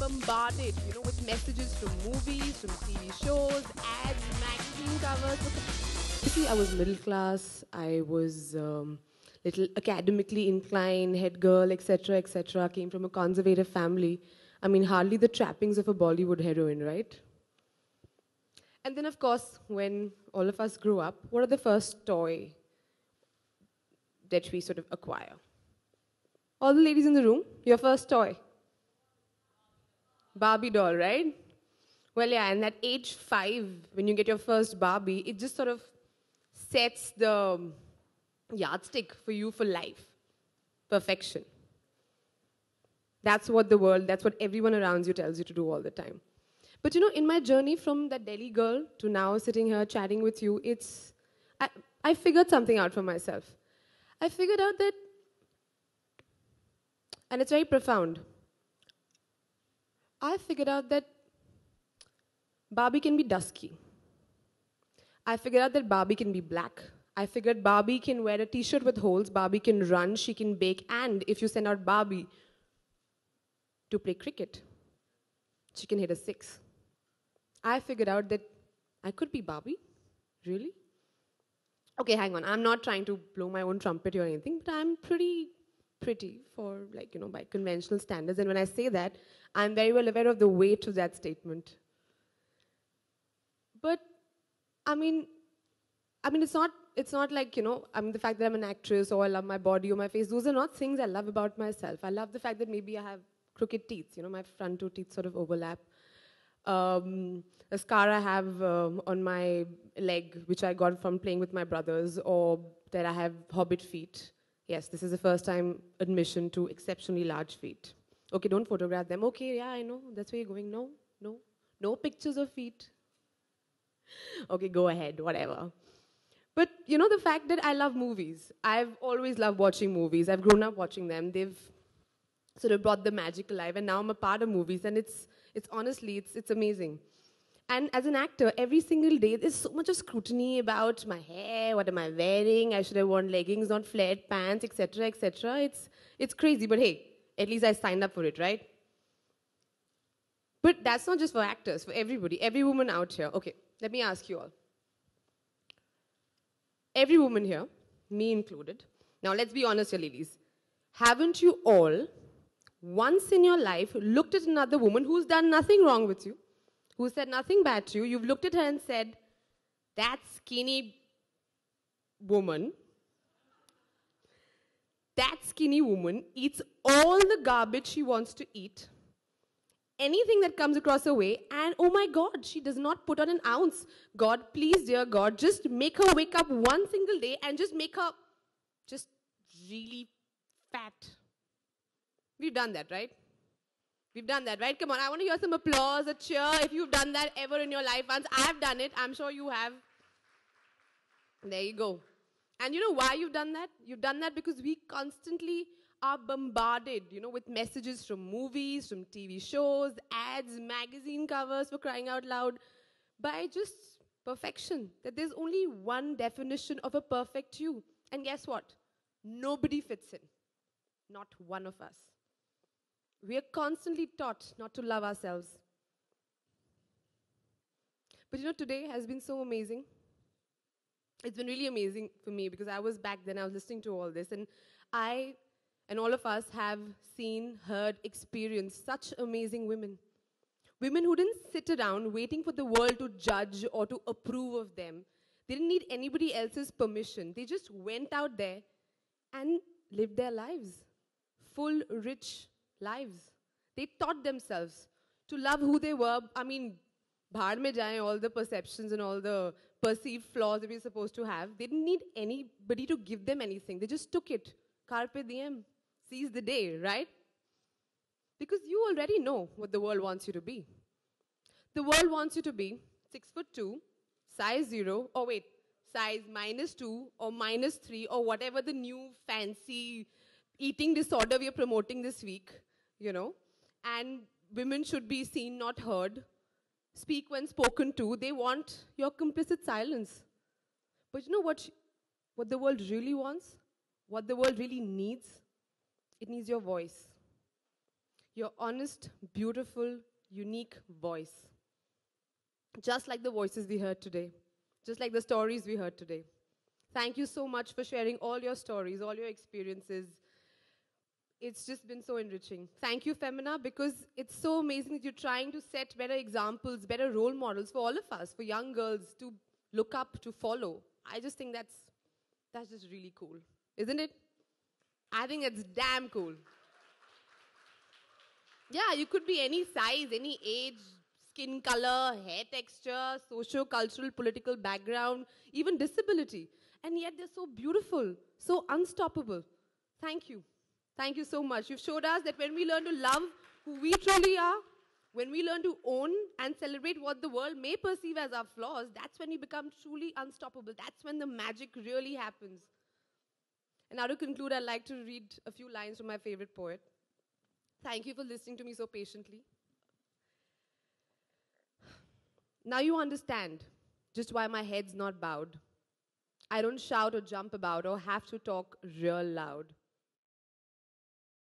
bombarded, with messages from movies, from TV shows, ads, magazine covers. You see, I was middle class. I was little academically inclined, head girl, etc., etc. Came from a conservative family. I mean, hardly the trappings of a Bollywood heroine, right? And then, of course, when all of us grew up, what are the first toy that we sort of acquire? All the ladies in the room, your first toy. Barbie doll, right? Well, yeah, and at age 5, when you get your first Barbie, it just sort of sets the yardstick for you for life. Perfection. That's what the world, that's what everyone around you tells you to do all the time. But in my journey from that Delhi girl to now sitting here chatting with you, I figured something out for myself. I figured out that, and it's very profound, I figured out that Barbie can be dusky. I figured out that Barbie can be black. I figured Barbie can wear a t-shirt with holes, Barbie can run, she can bake, and if you send out Barbie to play cricket, she can hit a 6. I figured out that I could be Barbie. Really? Okay, hang on. I'm not trying to blow my own trumpet or anything, but I'm pretty for, by conventional standards. And when I say that, I'm very well aware of the weight of that statement. But, I mean, it's not like, the fact that I'm an actress or I love my body or my face. Those are not things I love about myself. I love the fact that maybe I have crooked teeth. My front 2 teeth sort of overlap. A scar I have on my leg, which I got from playing with my brothers, or that I have hobbit feet. Yes, this is the first time admission to exceptionally large feet. Okay, don't photograph them. Okay, yeah, I know. That's where you're going. No pictures of feet. Okay, go ahead, whatever. But the fact that I love movies. I've always loved watching movies. I've grown up watching them. They've sort of brought the magic alive, and now I'm a part of movies, and it's honestly, it's amazing. And as an actor, every single day, there's so much of scrutiny about my hair, what am I wearing, I should have worn leggings, not flared pants, etc., etc. It's crazy, but hey, at least I signed up for it, right? But that's not just for actors, for everybody, every woman out here. Okay, let me ask you all. Every woman here, me included, now let's be honest here, ladies. Haven't you all, once in your life, looked at another woman who's done nothing wrong with you, who said nothing bad to you, you've looked at her and said, that skinny woman eats all the garbage she wants to eat, anything that comes across her way, and oh my God, she does not put on an ounce. God, please, dear God, just make her wake up one single day and just make her just really fat. We've done that, right? We've done that, right? Come on, I want to hear some applause, a cheer if you've done that ever in your life once. I've done it. I'm sure you have. There you go. And you know why you've done that? You've done that because we constantly are bombarded, with messages from movies, from TV shows, ads, magazine covers, for crying out loud, by just perfection. That there's only one definition of a perfect you. And guess what? Nobody fits in. Not one of us. We are constantly taught not to love ourselves. But today has been so amazing. It's been really amazing for me because I was back then, I was listening to all this, and I and all of us have seen, heard, experienced such amazing women. Women who didn't sit around waiting for the world to judge or to approve of them. They didn't need anybody else's permission. They just went out there and lived their lives. Full, rich lives. They taught themselves to love who they were. I mean, bhar mein jaye, all the perceptions and all the perceived flaws that we're supposed to have. They didn't need anybody to give them anything. They just took it. Carpe diem. Seize the day, right? Because you already know what the world wants you to be. The world wants you to be 6'2", size 0, or wait, size -2 or -3 or whatever the new fancy eating disorder we are promoting this week, And women should be seen, not heard. Speak when spoken to. They want your complicit silence. But you know what the world really wants? What the world really needs? It needs your voice. Your honest, beautiful, unique voice. Just like the voices we heard today. Just like the stories we heard today. Thank you so much for sharing all your stories, all your experiences. It's just been so enriching. Thank you, Femina, because it's so amazing that you're trying to set better examples, better role models for all of us, for young girls to look up, to follow. I just think that's just really cool, isn't it? I think it's damn cool. Yeah, you could be any size, any age, skin color, hair texture, socio-cultural, political background, even disability. And yet they're so beautiful, so unstoppable. Thank you. Thank you so much. You've showed us that when we learn to love who we truly are, when we learn to own and celebrate what the world may perceive as our flaws, that's when we become truly unstoppable. That's when the magic really happens. And now to conclude, I'd like to read a few lines from my favorite poet. Thank you for listening to me so patiently. Now you understand just why my head's not bowed. I don't shout or jump about or have to talk real loud.